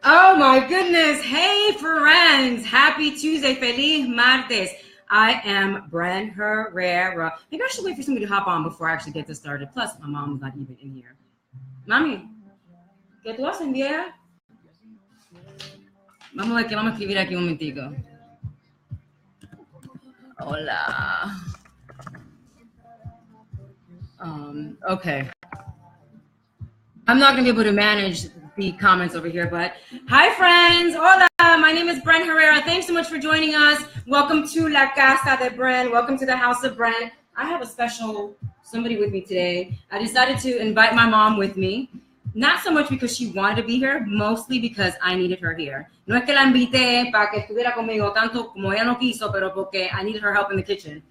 Oh my goodness. Hey friends. Happy Tuesday. Feliz martes. I am Bren Herrera. Maybe I should wait for somebody to hop on before I actually get this started. Plus, my mom's not even in here. Mami, ¿qué tú haces, vieja? Vamos a ver qué vamos a escribir aquí un momentico. Hola. Okay. I'm not going to be able to manage the comments over here, but hi friends. Hola. My name is Bren Herrera. Thanks so much for joining us. Welcome to La Casa de Bren. Welcome to the House of Bren. I have a special somebody with me today. I decided to invite my mom with me. Not so much because she wanted to be here, mostly because I needed her here. No es que la invité para que estuviera conmigo tanto como ella no quiso, pero porque I needed her help in the kitchen.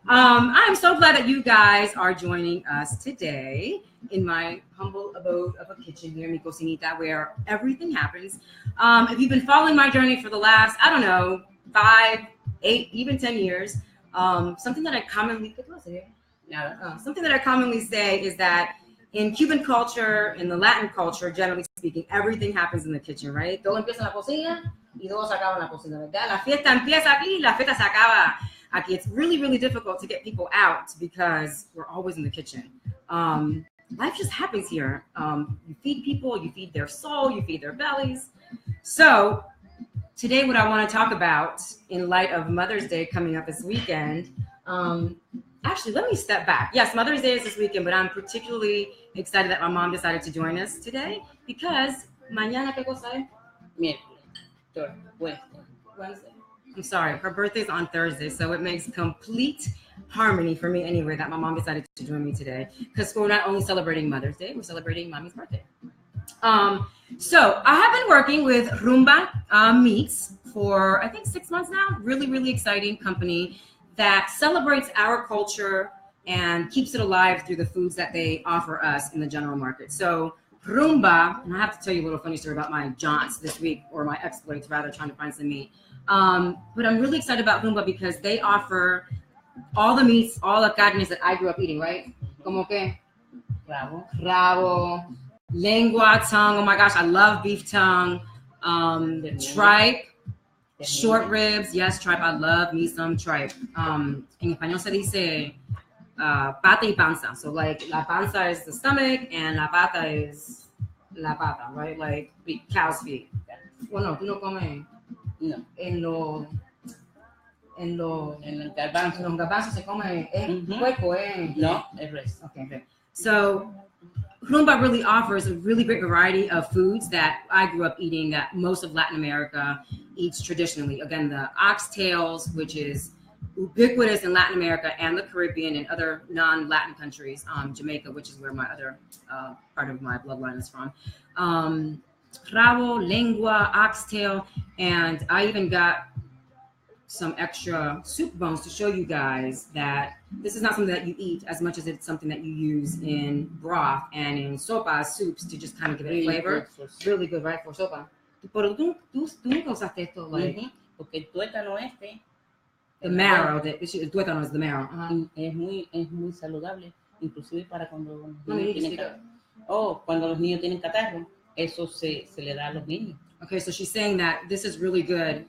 I'm so glad that you guys are joining us today in my humble abode of a kitchen here, mi cocinita, where everything happens. If you've been following my journey for the last, I don't know, 5, 8, even 10 years, something that I commonly say is that in Cuban culture, in the Latin culture, generally speaking, everything happens in the kitchen, right? Todo empieza en la cocina y todo se acaba en la cocina, ¿verdad? La fiesta empieza aquí, la fiesta se acaba aquí. It's really, really difficult to get people out because we're always in the kitchen. Life just happens here. You feed people, you feed their soul, you feed their bellies. So today what I want to talk about in light of Mother's Day coming up this weekend, actually, let me step back. Yes, Mother's Day is this weekend, but I'm particularly excited that my mom decided to join us today because mañana, ¿qué cosa es? Wednesday. I'm sorry, her birthday's on Thursday, so it makes complete harmony for me anyway that my mom decided to join me today because we're not only celebrating Mother's Day, we're celebrating Mommy's birthday. So I have been working with Rumba Meats for, I think, 6 months now. Really, really exciting company that celebrates our culture and keeps it alive through the foods that they offer us in the general market. So Rumba, and I have to tell you a little funny story about my jaunts this week, or my exploits rather, trying to find some meat. But I'm really excited about Rumba because they offer all the meats, all the carnes that I grew up eating, right? Como que? Rabo, lengua, tongue. Oh my gosh, I love beef tongue. Tripe. Short ribs, yes, tripe. I love me some tripe. En español se dice pata y panza. So like la panza is the stomach and la pata is la pata, right? Like cow's feet. Well, no, tú no comes. No. En los garbanzos se come puerco, No, es res. Okay. So Rumba really offers a really great variety of foods that I grew up eating that most of Latin America eats traditionally. Again, the oxtails, which is ubiquitous in Latin America and the Caribbean and other non-Latin countries, Jamaica, which is where my other part of my bloodline is from. Rabo, lengua, oxtail, and I even got some extra soup bones to show you guys that this is not something that you eat as much as it's something that you use in broth and in sopas, soups, to just kind of give it a flavor. Really good, right, for sopa. Pero tú nunca usaste esto, like, porque el tuétano este, the marrow, el tuétano is the marrow. Es muy saludable, inclusive para cuando los niños tienen catarro, eso se le da a los niños. Okay, so she's saying that this is really good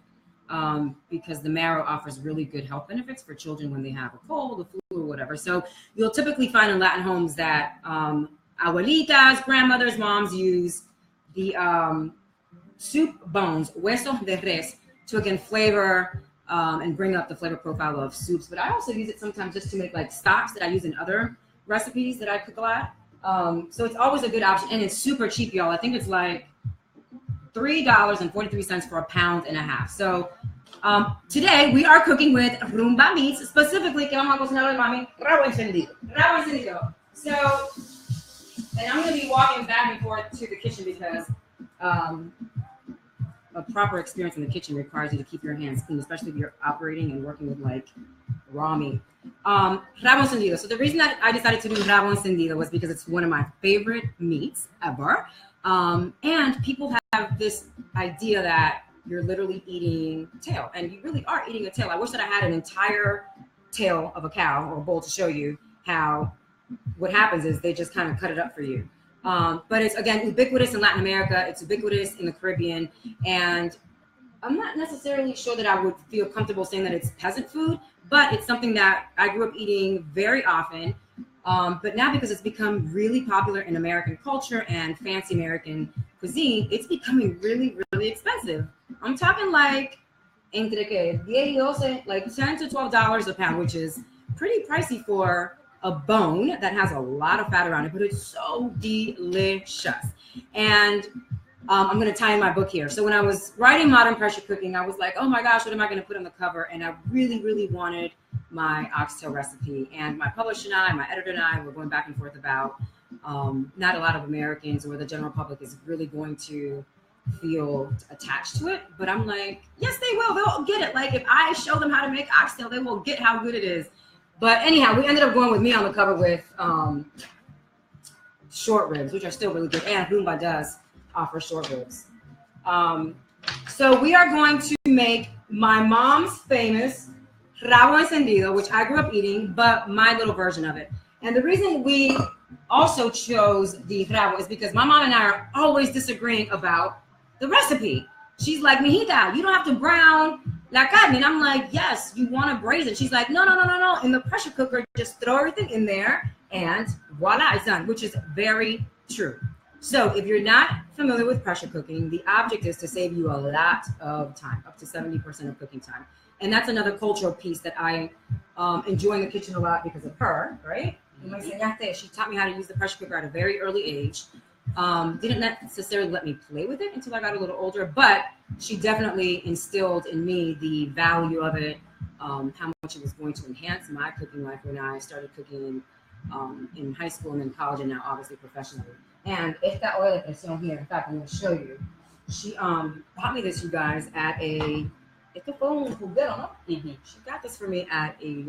because the marrow offers really good health benefits for children when they have a cold, a flu, or whatever. So you'll typically find in Latin homes that abuelitas, grandmothers, moms use the soup bones, huesos de res, to again flavor and bring up the flavor profile of soups. But I also use it sometimes just to make like stocks that I use in other recipes that I cook a lot. So it's always a good option, and it's super cheap, y'all. I think it's like $3.43 for 1.5 pounds. So today we are cooking with Rumba Meats, specifically, que vamos a cocinar hoy, mami? Rabo encendido. Rabo encendido. So, and I'm going to be walking back and forth to the kitchen because a proper experience in the kitchen requires you to keep your hands clean, especially if you're operating and working with like raw meat. Rabo encendido. So the reason that I decided to do rabo encendido was because it's one of my favorite meats ever. And people have this idea that you're literally eating tail, and you really are eating a tail. I wish that I had an entire tail of a cow or a bull to show you how what happens is they just kind of cut it up for you. But it's, again, ubiquitous in Latin America. It's ubiquitous in the Caribbean. And I'm not necessarily sure that I would feel comfortable saying that it's peasant food, but it's something that I grew up eating very often. But now, because it's become really popular in American culture and fancy American cuisine, it's becoming really, really expensive. I'm talking like entre que 10 y 12, like $10 to $12 a pound, which is pretty pricey for a bone that has a lot of fat around it, but it's so delicious. And I'm going to tie in my book here. So when I was writing Modern Pressure Cooking, I was like, oh my gosh, what am I going to put on the cover? And I really, really wanted my oxtail recipe. And my publisher and I, my editor and I, were going back and forth about not a lot of Americans or the general public is really going to feel attached to it. But I'm like, yes, they will. They'll get it. Like, if I show them how to make oxtail, they will get how good it is. But anyhow, we ended up going with me on the cover with short ribs, which are still really good. And Rumba does offer short ribs. So we are going to make my mom's famous Rabo Encendido, which I grew up eating, but my little version of it. And the reason we also chose the Rabo is because my mom and I are always disagreeing about the recipe. She's like, mijita, you don't have to brown la carne. And I'm like, yes, you want to braise it. She's like, no. In the pressure cooker, just throw everything in there and voila, it's done, which is very true. So if you're not familiar with pressure cooking, the object is to save you a lot of time, up to 70% of cooking time. And that's another cultural piece that I enjoy in the kitchen a lot because of her, right? She taught me how to use the pressure cooker at a very early age. Didn't necessarily let me play with it until I got a little older, but she definitely instilled in me the value of it, how much it was going to enhance my cooking life when I started cooking in high school and in college, and now obviously professionally. And esta oil de presión here, in fact, I'm going to show you. She bought me this, you guys, at a, esto fue un juguero, ¿no? Mm-hmm. She got this for me at a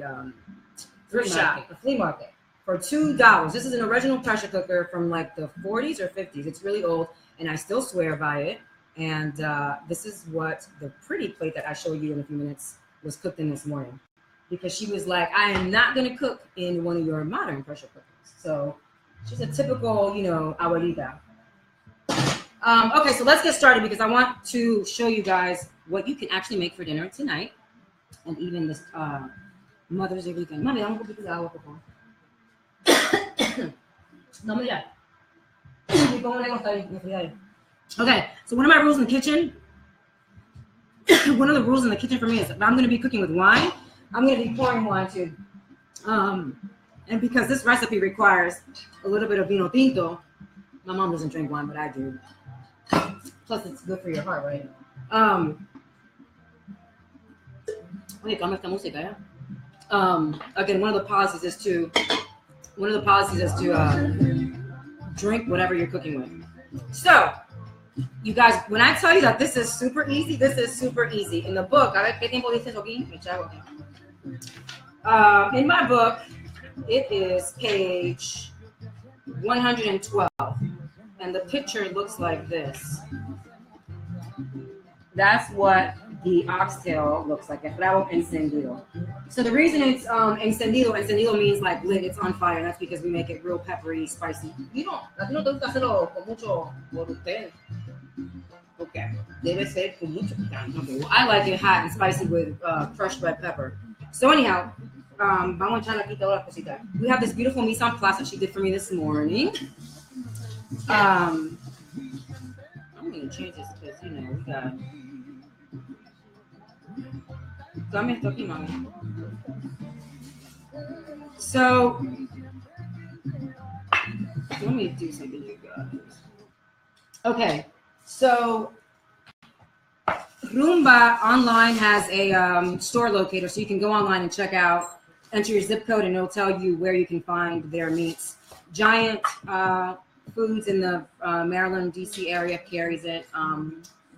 thrift shop, a flea market, for $2. This is an original pressure cooker from like the 40s or 50s. It's really old, and I still swear by it. And this is what the pretty plate that I show you in a few minutes was cooked in this morning. Because she was like, I am not going to cook in one of your modern pressure cookers. So she's a typical, abuelita. Okay, so let's get started because I want to show you guys what you can actually make for dinner tonight. And even this Mother's Day weekend. Mami, dame un poquito de agua, por favor. No, ya. Okay, so one of my rules in the kitchen, one of the rules in the kitchen for me is if I'm going to be cooking with wine, I'm going to be pouring wine too. And because this recipe requires a little bit of vino tinto, my mom doesn't drink wine, but I do. Plus, it's good for your heart, right? Again, one of the policies is to drink whatever you're cooking with. So, you guys, when I tell you that this is super easy, this is super easy. In the book, a ver, ¿qué tiempo dices aquí? In my book, it is page 112, and the picture looks like this. That's what the oxtail looks like, a Rabo Encendido. So the reason it's encendido means like lit, it's on fire. That's because we make it real peppery, spicy. You don't, a ti no te gusta hacerlo con mucho por usted. Okay, debe ser con mucho picante. Okay, well, I like it hot and spicy with crushed red pepper. So anyhow, vamos a echarle aquí todas las cositas. We have this beautiful mise en place that she did for me this morning. I'm going to change this because, we got... Dame esto aquí, mami. So, let me do something, you guys. Okay, so Rumba online has a store locator, so you can go online and check out, enter your zip code, and it'll tell you where you can find their meats. Giant Foods in the Maryland, D.C. area carries it.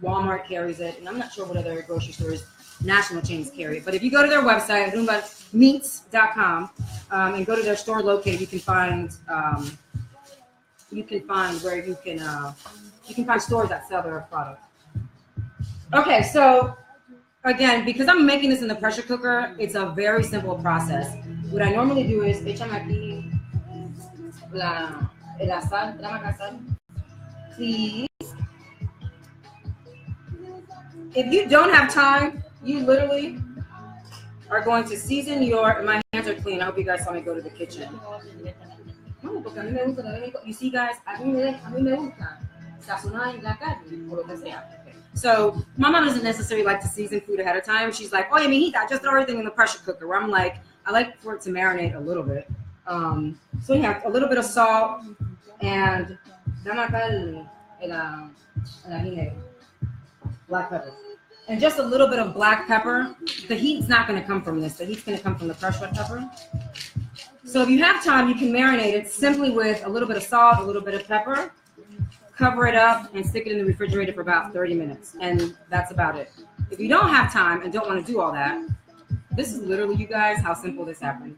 Walmart carries it, and I'm not sure what other grocery stores, national chains carry it. But if you go to their website, rumbameats.com, and go to their store locator, you can find where you can find stores that sell their product. Okay, so again, because I'm making this in the pressure cooker, it's a very simple process. What I normally do is echame aquí la sal, drama sal. Please. If you don't have time, you literally are going to season your. My hands are clean. I hope you guys saw me go to the kitchen. You see, guys, a mí me gusta sazonar la carne o lo que sea. So my mom doesn't necessarily like to season food ahead of time. She's like, "Oh, yeah, mijita, just throw everything in the pressure cooker." Where I'm like, I like for it to marinate a little bit. So you have a little bit of salt and black pepper. And just a little bit of black pepper. The heat's not going to come from this. The heat's going to come from the fresh red pepper. So if you have time, you can marinate it simply with a little bit of salt, a little bit of pepper, cover it up, and stick it in the refrigerator for about 30 minutes. And that's about it. If you don't have time and don't want to do all that, this is literally, you guys, how simple this happens.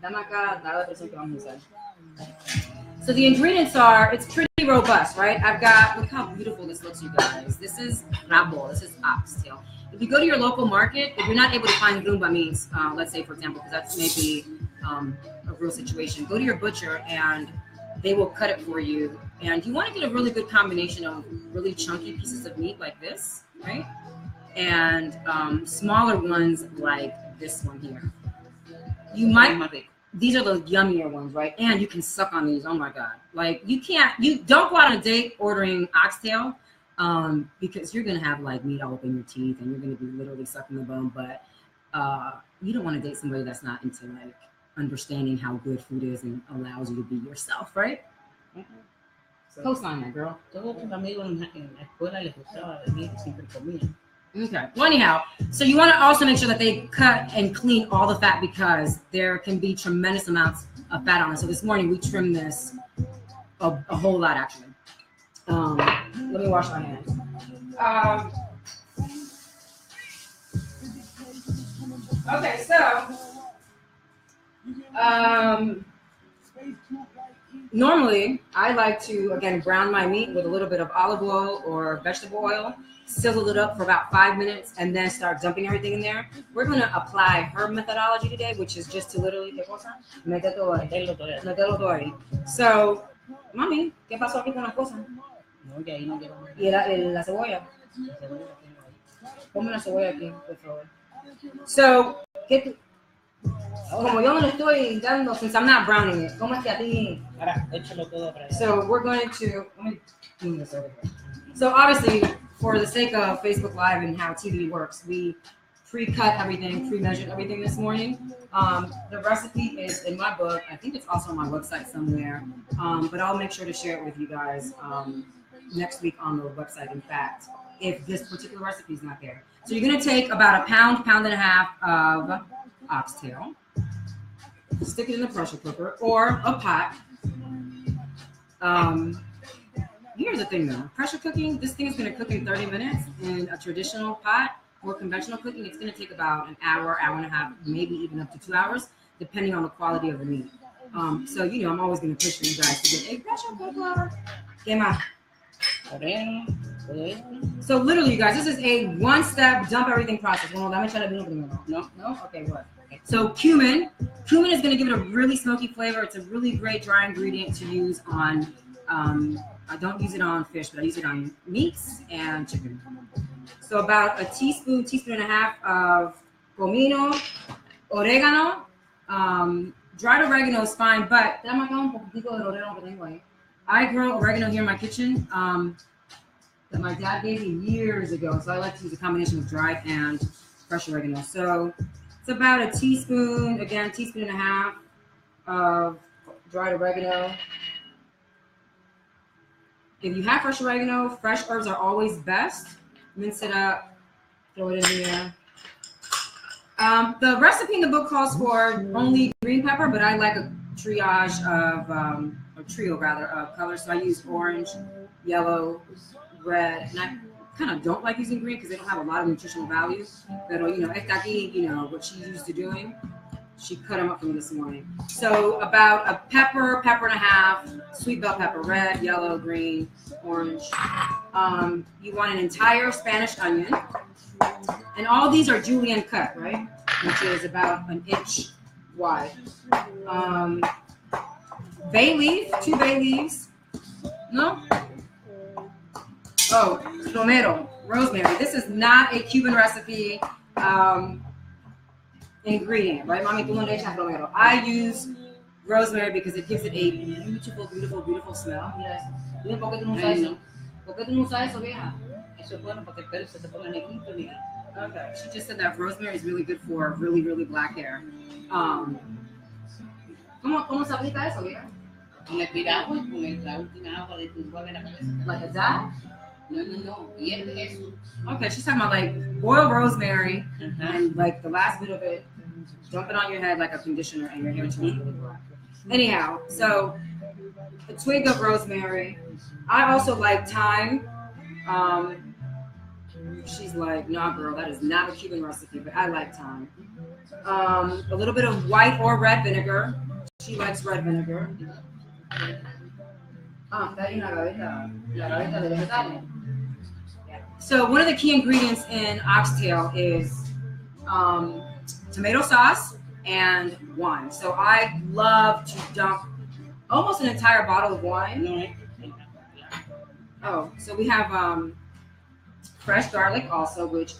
So the ingredients are, it's pretty robust, right? I've got, look how beautiful this looks, you guys. This is Rabo, this is oxtail. If you go to your local market, if you're not able to find rumba meats, let's say, for example, because that's maybe a real situation, go to your butcher and they will cut it for you. And you want to get a really good combination of really chunky pieces of meat like this, right? And smaller ones like this one here. You might, these are the yummier ones, right? And you can suck on these. Oh my God. Like you don't go out on a date ordering oxtail because you're going to have like meat all up in your teeth and you're going to be literally sucking the bone. But you don't want to date somebody that's not into like understanding how good food is and allows you to be yourself, right? So, co-sign that, girl. Okay. Well, anyhow, so you want to also make sure that they cut and clean all the fat because there can be tremendous amounts of fat on it. So this morning we trimmed this a whole lot, actually. Let me wash my hands. Okay, so normally I like to, again, brown my meat with a little bit of olive oil or vegetable oil. Sizzle it up for about 5 minutes and then start dumping everything in there. We're going to apply her methodology today, which is just to literally meterlo todo. So, mami, ¿qué pasó aquí con las cosas? Y la cebolla. Ponme la cebolla aquí, por favor. So, como yo no le estoy dando, since I'm not browning it, ¿cómo es que a ti? So, we're going to, let me move this over here. So, obviously, for the sake of Facebook Live and how TV works, we pre-cut everything, pre-measured everything this morning. The recipe is in my book. I think it's also on my website somewhere, but I'll make sure to share it with you guys next week on the website, in fact, if this particular recipe is not there. So you're going to take about a pound and a half of oxtail, stick it in the pressure cooker or a pot. Here's the thing though, pressure cooking, this thing is going to cook in 30 minutes. In a traditional pot or conventional cooking, it's going to take about an hour, hour and a half, maybe even up to 2 hours, depending on the quality of the meat. So, you know, I'm always going to push for you guys to get a pressure cooker. So literally, you guys, this is a one-step dump everything process. No? Okay, what? So cumin is going to give it a really smoky flavor. It's a really great dry ingredient to use on, I don't use it on fish, but I use it on meats and chicken. So about a teaspoon and a half of comino, oregano. Dried oregano is fine, but I grow oregano here in my kitchen that my dad gave me years ago. So I like to use a combination of dried and fresh oregano. So it's about a teaspoon, again, teaspoon and a half of dried oregano. If you have fresh oregano, fresh herbs are always best. Mince it up, throw it in there. The recipe in the book calls for only green pepper, but I like a triage of, a trio rather, of colors. So I use orange, yellow, red, and I kind of don't like using green because they don't have a lot of nutritional value. But, you know, esta aquí, you know, what she's used to doing, she cut them up for me this morning. So about a pepper and a half, sweet bell pepper, red, yellow, green, orange. You want an entire Spanish onion. And all these are julienne cut, right? Which is about an inch wide. Bay leaf, 2 bay leaves. No? Oh, romero, rosemary. This is not a Cuban recipe ingredient, right? Mami, tú no le echas romero. I use rosemary because it gives it a beautiful, beautiful, beautiful smell. Yes. ¿Por qué tú no usas eso? ¿Por qué tú no usas eso, vieja? Eso es bueno porque el pelo se te ponga negrito, mira. Okay. She just said that rosemary is really good for really, really black hair. ¿Cómo se aplica eso, vieja? Con el piragua y con la última agua de tu de la cabeza. Like that? No. Y eso. Okay, she's talking about like boil rosemary and like the last bit of it, dump it on your head like a conditioner and your hair turns really black. Anyhow, so a twig of rosemary. I also like thyme. She's like, nah, girl, that is not a Cuban recipe, but I like thyme. A little bit of white or red vinegar. She likes red vinegar. So one of the key ingredients in oxtail is tomato sauce and wine. So I love to dump almost an entire bottle of wine. Oh, so we have fresh garlic also, which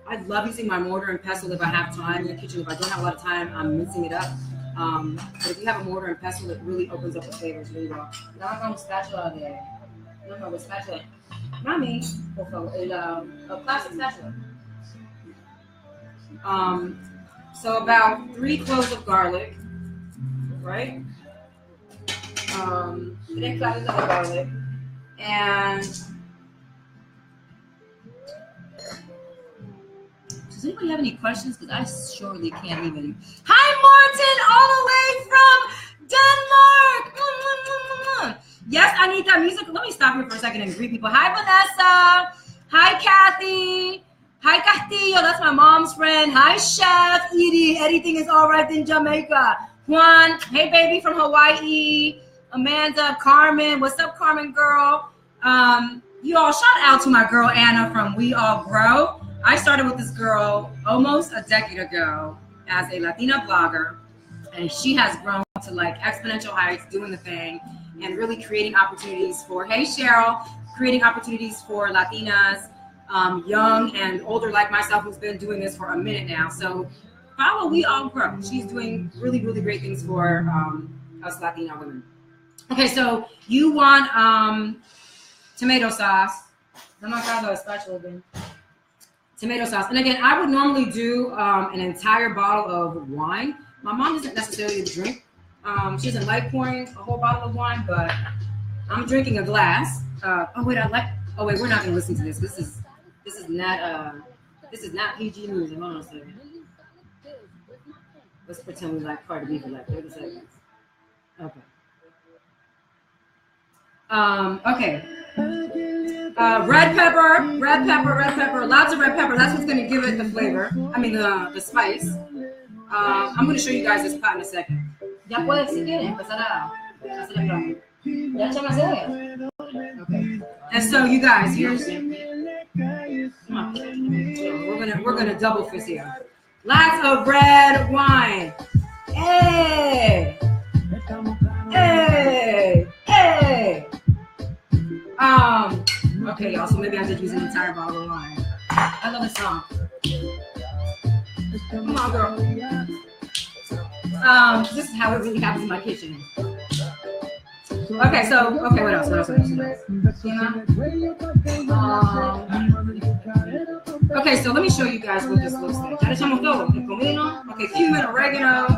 I love using my mortar and pestle if I have time in the kitchen. If I don't have a lot of time, I'm mincing it up. But if you have a mortar and pestle, it really opens up the flavors really well. Now I'm spatula there. No, with spatula. Mommy, a plastic spatula. So about 3 cloves of garlic, right? 3 cloves of garlic, and does anybody have any questions? Because I surely can't even. Hi, Martin, all the way from Denmark. Yes, Anita, music. Let me stop here for a second and greet people. Hi, Vanessa. Hi, Kathy. Hi, Castillo. That's my mom's friend. Hi, Chef Edie. Everything is all right in Jamaica. Juan. Hey, baby from Hawaii. Amanda, Carmen. What's up, Carmen girl? You all, shout out to my girl Anna from We All Grow. I started with this girl almost a decade ago as a Latina blogger, and she has grown to like exponential heights doing the thing and really creating opportunities for, hey Cheryl, creating opportunities for Latinas, young and older like myself, who's been doing this for a minute now. So follow We All Grow. She's doing really, really great things for us Latina women. Okay, so you want tomato sauce. Tomato sauce. And again, I would normally do an entire bottle of wine. My mom doesn't necessarily drink. She doesn't like pouring a whole bottle of wine, but I'm drinking a glass. Oh wait, we're not gonna listen to this. This is not PG music. Hold on a second. Let's pretend we like Cardi B for like 30 seconds. Okay. Okay. Red pepper, lots of red pepper. That's what's going to give it the flavor. I mean, the spice. I'm going to show you guys this pot in a second. Ya puedes, si quieren, empezar a hacer el plato. Ya echa más cebolla. Okay. And so, you guys, here's. We're gonna double fist here. Lots of red wine. Hey. Okay, y'all, so maybe I did use an entire bottle of wine. I love this song. Come on, girl. This is how it really happens in my kitchen. Okay, what else? Okay, so let me show you guys what this looks like. Okay, cumin, oregano,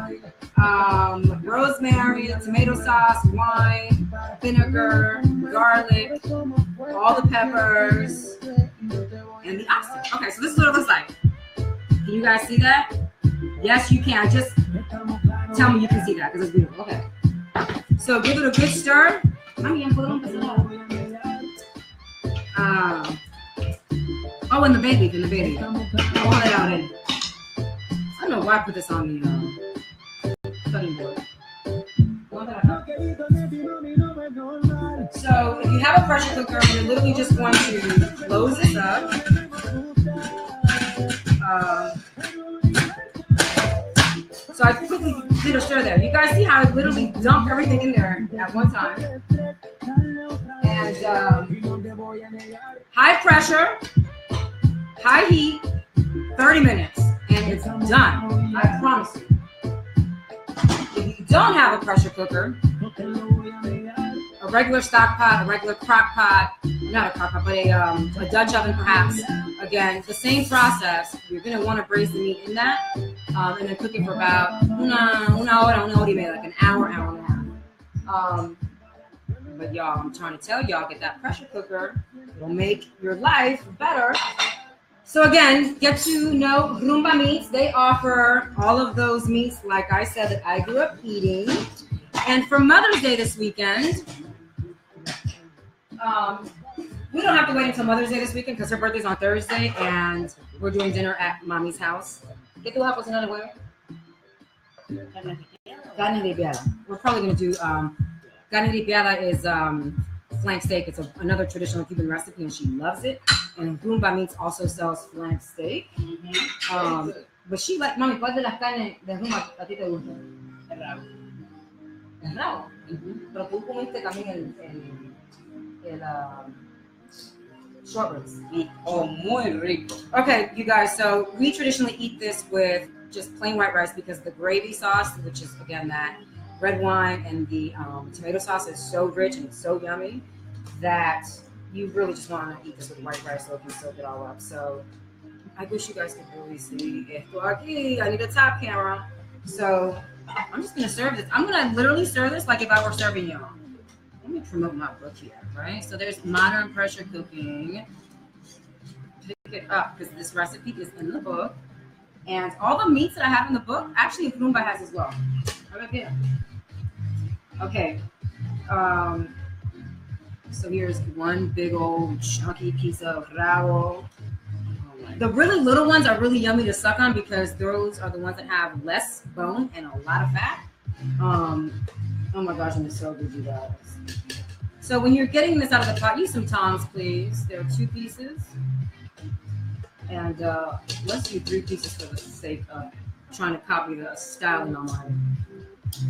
rosemary, tomato sauce, wine, vinegar, garlic, all the peppers, and the oxtail. Okay, so this is what it looks like. Can you guys see that? Yes, you can. Just tell me you can see that because it's beautiful. Okay. So give it a good stir. Oh, and the baby. Pour it out in. I don't know why I put this on the cutting board. So if you have a pressure cooker, you're literally just going to close this up. So I quickly did a stir there. You guys see how I literally dumped everything in there at one time. And And high pressure, high heat, 30 minutes, and it's done. I promise you. If you don't have a pressure cooker, a regular stock pot, a regular crock pot, not a crock pot, but a Dutch oven perhaps. Again, the same process. You're going to want to braise the meat in that and then cook it for about una hora y media, like an hour and a half. But y'all, I'm trying to tell y'all, get that pressure cooker. It'll make your life better. So again, get to know Rumba Meats. They offer all of those meats, like I said, that I grew up eating. And for Mother's Day this weekend, we don't have to wait until Mother's Day this weekend because her birthday's on Thursday, and we're doing dinner at Mommy's house. ¿Qué tú vas a cocinar de huevo? Carne ripiada. We're probably going to do carne ripiada is flank steak. It's another traditional Cuban recipe, and she loves it. And Rumba Meats also sells flank steak. But she like, Mommy, ¿cuál de las carnes de Rumba a ti te gusta? El rabo. El rabo. Pero tú comiste también el short ribs. Oh, muy rico. Okay, you guys, so we traditionally eat this with just plain white rice because the gravy sauce, which is, again, that red wine and the tomato sauce is so rich and so yummy that you really just want to eat this with white rice so it can soak it all up. So I wish you guys could really see esto aquí. I need a top camera. So I'm just going to serve this. I'm going to literally serve this like if I were serving y'all. Let me promote my book here, right? So there's Modern Pressure Cooking. Pick it up because this recipe is in the book. And all the meats that I have in the book, actually Rumba has as well. Right here. Okay. So here's one big old chunky piece of rabo. The really little ones are really yummy to suck on because those are the ones that have less bone and a lot of fat. Oh my gosh, and it's so good, you guys. So when you're getting this out of the pot, use some tongs, please. There are 2 pieces. And let's do 3 pieces for the sake of trying to copy the styling on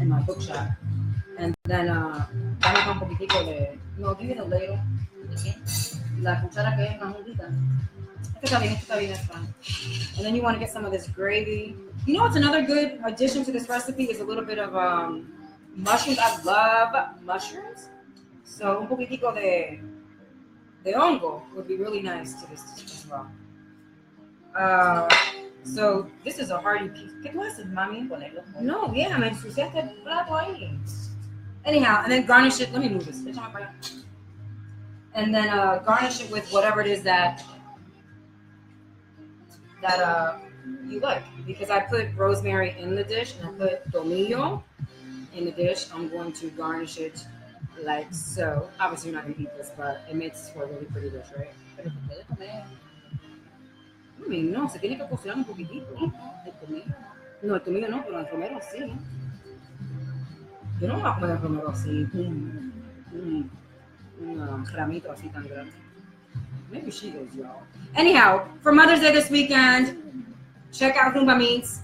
my bookshop. And then, dame un poquitico de, no, give me the ladle. La cuchara que es más juntita. Está bien, it's fine. And then you want to get some of this gravy. You know what's another good addition to this recipe is a little bit of mushrooms. I love mushrooms. So un poquitico de hongo would be really nice to this as well. So this is a hearty piece. ¿Qué tú haces, mami? No, yeah, me ensuciaste el plato ahí. Anyhow, and then garnish it. Let me move this. And then garnish it with whatever it is that you like. Because I put rosemary in the dish and I put tomillo in the dish. I'm going to garnish it like so. Obviously, you're not going to eat this, but it makes for a really pretty dish, right? I mean, no, se tiene que cocinar un poquitito. El tomillo. No, el tomillo no, pero el romero sí. Yo no voy a comer el romero así. Un ramito así tan grande. Maybe she goes, y'all. Anyhow, for Mother's Day this weekend, check out Rumba Meats.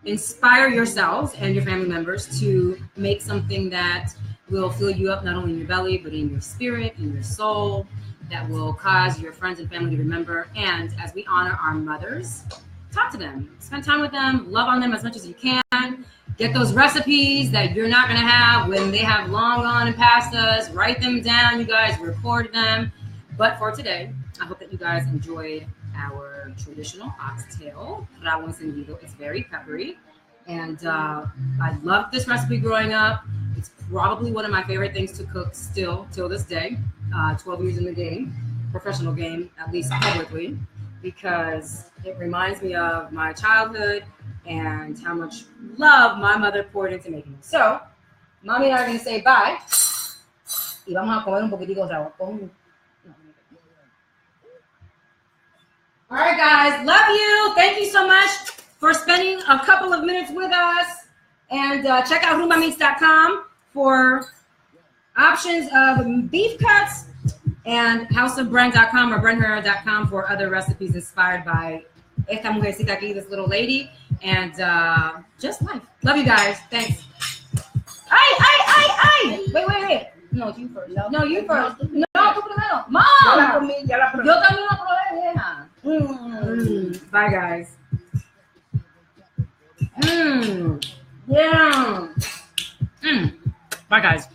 Inspire yourselves and your family members to make something that will fill you up not only in your belly, but in your spirit, in your soul, that will cause your friends and family to remember. And as we honor our mothers, talk to them, spend time with them, love on them as much as you can. Get those recipes that you're not going to have when they have long gone and past us. Write them down, you guys, record them. But for today, I hope that you guys enjoyed our traditional oxtail, Rabo Encendido. It's very peppery. And I loved this recipe growing up. It's probably one of my favorite things to cook still till this day. 12 years in the game, professional game, at least publicly, because it reminds me of my childhood and how much love my mother poured into making it. So, Mommy and I are going to say bye. Y vamos a comer un poquitico de rabo. All right, guys, love you. Thank you so much for spending a couple of minutes with us. And check out rumbameats.com for options of beef cuts, and houseofbren.com or brenherrera.com for other recipes inspired by esta mujercita aquí, this little lady, and just life. Love you guys. Thanks. Ay. Wait. No, you first. No, No, you no, first. tú No, tú primero. Mom! Ya la comí, ya la probé. Yo también la probé, vieja. Bye, guys. Yeah. Bye, guys.